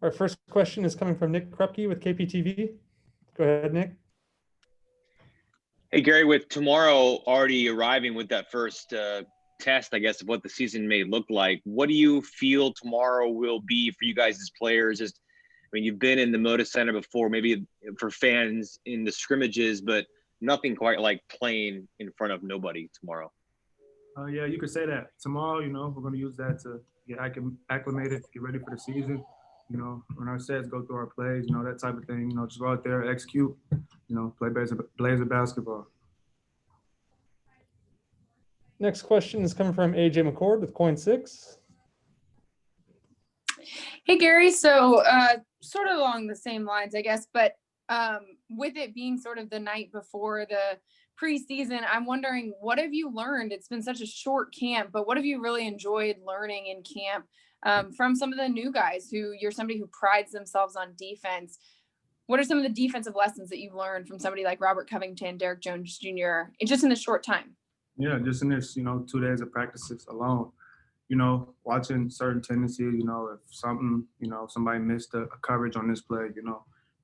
Our first question is coming from Nick Krupke with KPTV. Go ahead, Nick. Hey, Gary, with tomorrow already arriving with that first test, I guess, of what the season may look like, what do you feel tomorrow will be for you guys as players? Just, I mean, you've been in the Moda Center before, maybe for fans in the scrimmages, but nothing quite like playing in front of nobody tomorrow. Yeah, you could say that. Tomorrow, we're going to use that to get acclimated, get ready for the season. When our sets, go through our plays, that type of thing. Just go out there, execute, play Blazer basketball. Next question is coming from AJ McCord with Coin6. Hey, Gary. So sort of along the same lines, I guess, but with it being sort of the night before the preseason, I'm wondering, what have you learned? It's been such a short camp, but what have you really enjoyed learning in camp from some of the new guys you're somebody who prides themselves on defense? What are some of the defensive lessons that you've learned from somebody like Robert Covington, Derek Jones Jr., just in this short time? Yeah, just in this, 2 days of practices alone, watching certain tendencies, if something, somebody missed a coverage on this play,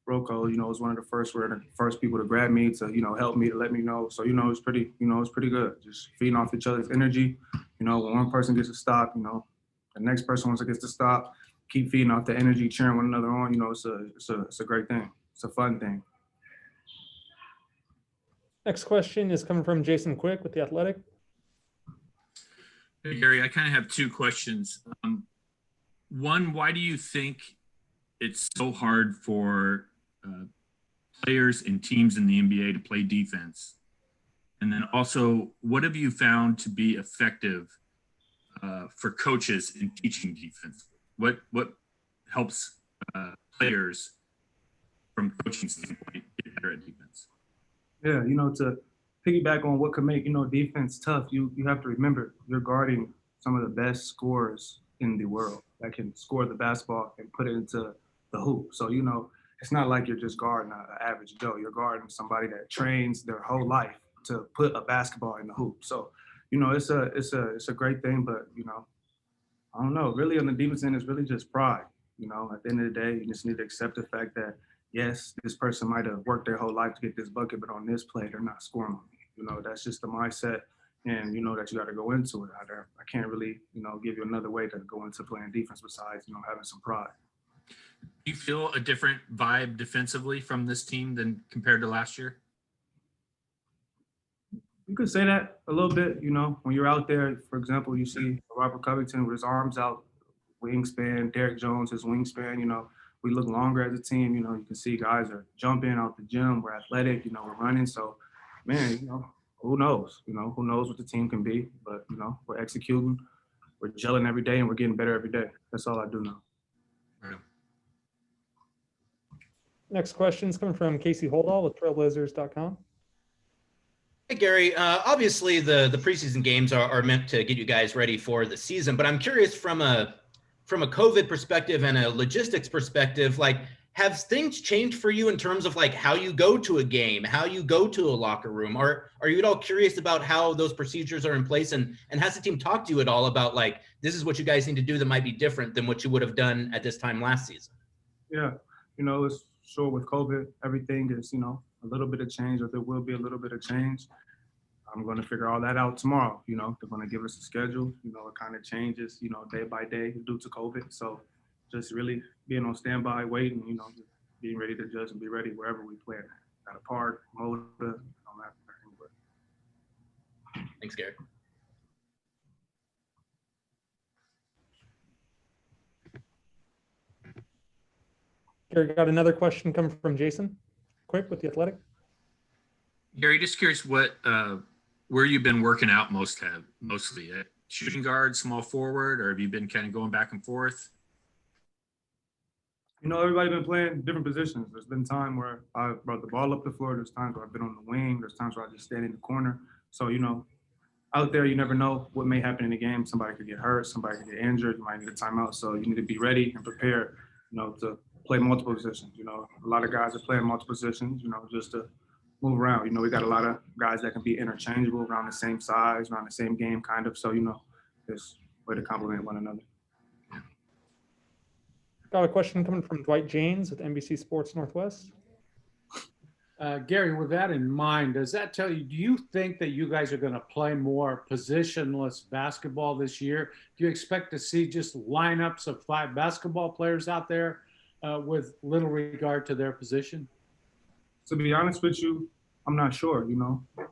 Rocco, was one of the first people to grab me to, help me, to let me know. So, it's pretty good. Just feeding off each other's energy. When one person gets a stop, the next person once it gets to stop, keep feeding off the energy, cheering one another on. It's a great thing. It's a fun thing. Next question is coming from Jason Quick with The Athletic. Hey, Gary, I kind of have 2 questions. One, why do you think it's so hard for players and teams in the NBA to play defense? And then also, what have you found to be effective for coaches in teaching defense? What helps players from coaching standpoint get better at defense? Yeah, to piggyback on what could make, defense tough, you have to remember you're guarding some of the best scorers in the world that can score the basketball and put it into the hoop. So, it's not like you're just guarding an average Joe. You're guarding somebody that trains their whole life to put a basketball in the hoop. So, it's a great thing, but, I don't know. Really, on the defense end, it's really just pride. At the end of the day, you just need to accept the fact that, yes, this person might have worked their whole life to get this bucket, but on this play, they're not scoring on me. That's just the mindset, and that you got to go into it. I can't really, give you another way to go into playing defense besides, having some pride. Do you feel a different vibe defensively from this team than compared to last year? You could say that a little bit. When you're out there, for example, you see Robert Covington with his arms out, wingspan, Derek Jones, his wingspan, we look longer as a team. You can see guys are jumping out the gym. We're athletic, we're running. So, man, who knows? Who knows what the team can be. But, we're executing. We're gelling every day, and we're getting better every day. That's all I do know. Right. Next question is coming from Casey Holdall with Trailblazers.com. Hey, Gary, obviously the preseason games are meant to get you guys ready for the season, but I'm curious from a COVID perspective and a logistics perspective, have things changed for you in terms of how you go to a game, how you go to a locker room? Or are you at all curious about how those procedures are in place? And has the team talked to you at all about this is what you guys need to do that might be different than what you would have done at this time last season? Yeah, it's sure with COVID, everything is, a little bit of change, or there will be a little bit of change. I'm going to figure all that out tomorrow. They're going to give us a schedule. It kind of changes, day by day due to COVID. So just really being on standby, waiting, just being ready to judge and be ready wherever we play at a park, Moda, anywhere. Thanks, Gary. Gary, got another question coming from Jason Quick with The Athletic. Gary, just curious where you've been working out mostly at shooting guard, small forward, or have you been kind of going back and forth? Everybody's been playing different positions. There's been time where I brought the ball up the floor. There's times where I've been on the wing. There's times where I just stand in the corner. So, out there, you never know what may happen in the game. Somebody could get hurt. Somebody could get injured. You might need a timeout. So you need to be ready and prepared, to play multiple positions. A lot of guys are playing multiple positions, just to move around. We got a lot of guys that can be interchangeable, around the same size, around the same game, kind of. So, just way to complement one another. Got a question coming from Dwight James with NBC Sports Northwest. Gary, with that in mind, does that tell you, do you think that you guys are going to play more positionless basketball this year? Do you expect to see just lineups of 5 basketball players out there with little regard to their position? To be honest with you, I'm not sure.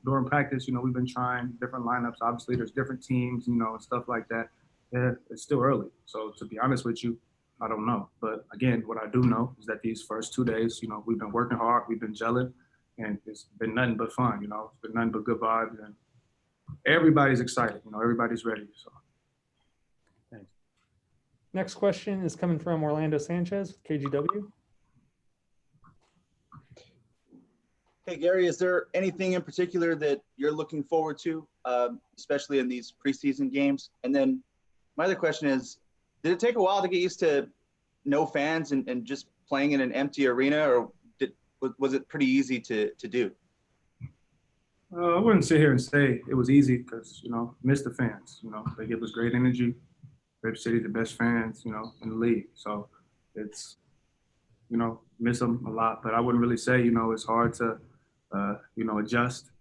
During practice, we've been trying different lineups. Obviously, there's different teams, and stuff like that. Yeah, it's still early. So to be honest with you, I don't know. But again, what I do know is that these first 2 days, we've been working hard, we've been gelling, and it's been nothing but fun. It's been nothing but good vibes, and everybody's excited. Everybody's ready. So. Thanks. Next question is coming from Orlando Sanchez with KGW. Hey, Gary, is there anything in particular that you're looking forward to, especially in these preseason games? And then my other question is, did it take a while to get used to no fans and just playing in an empty arena, or was it pretty easy to do? I wouldn't sit here and say it was easy because, miss the fans. They give us great energy. Rip City, the best fans, in the league. So it's, miss them a lot. But I wouldn't really say, it's hard to, adjust,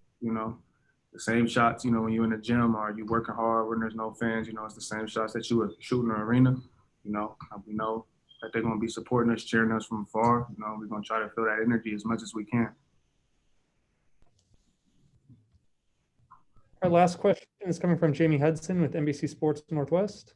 the same shots, when you're in the gym or you working hard when there's no fans, it's the same shots that you would shoot in the arena. We know that they're going to be supporting us, cheering us from afar. We're going to try to feel that energy as much as we can. Our last question is coming from Jamie Hudson with NBC Sports Northwest.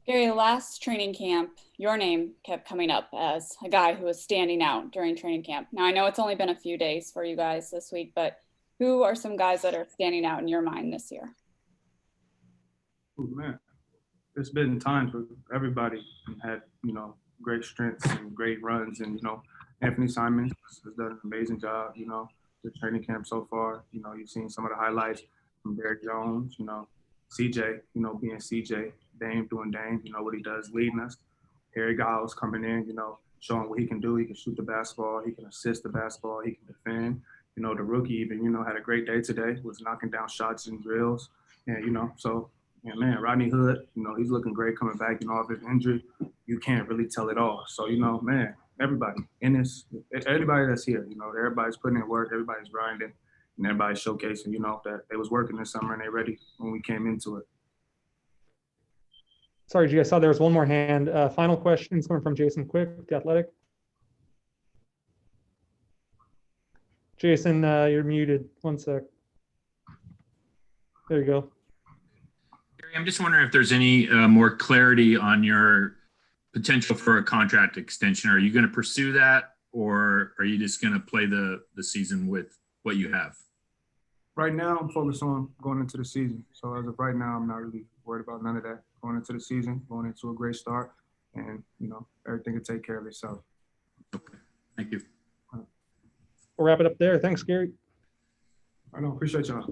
Gary, last training camp, your name kept coming up as a guy who was standing out during training camp. Now, I know it's only been a few days for you guys this week, but who are some guys that are standing out in your mind this year? Oh, man. There's been times where everybody had, great strengths and great runs. And, Anthony Simons has done an amazing job, the training camp so far. You've seen some of the highlights from Derek Jones, CJ, being CJ. Dame doing Dame, what he does, leading us. Harry Giles coming in, showing what he can do. He can shoot the basketball. He can assist the basketball. He can defend. The rookie even, had a great day today, was knocking down shots and drills. And, man, Rodney Hood, he's looking great coming back, off his injury. You can't really tell it all. So, man, everybody in this, everybody that's here, everybody's putting in work, everybody's grinding, and everybody's showcasing, that they was working this summer and they ready when we came into it. Sorry, G, I saw there was one more hand. Final question is coming from Jason Quick with The Athletic. Jason, you're muted. One sec. There you go. Gary, I'm just wondering if there's any more clarity on your potential for a contract extension. Are you going to pursue that, or are you just going to play the season with what you have? Right now, I'm focused on going into the season. So as of right now, I'm not really worried about none of that. Going into the season, going into a great start, and, everything can take care of itself. Okay. Thank you. We'll wrap it up there. Thanks, Gary. I know. Appreciate y'all.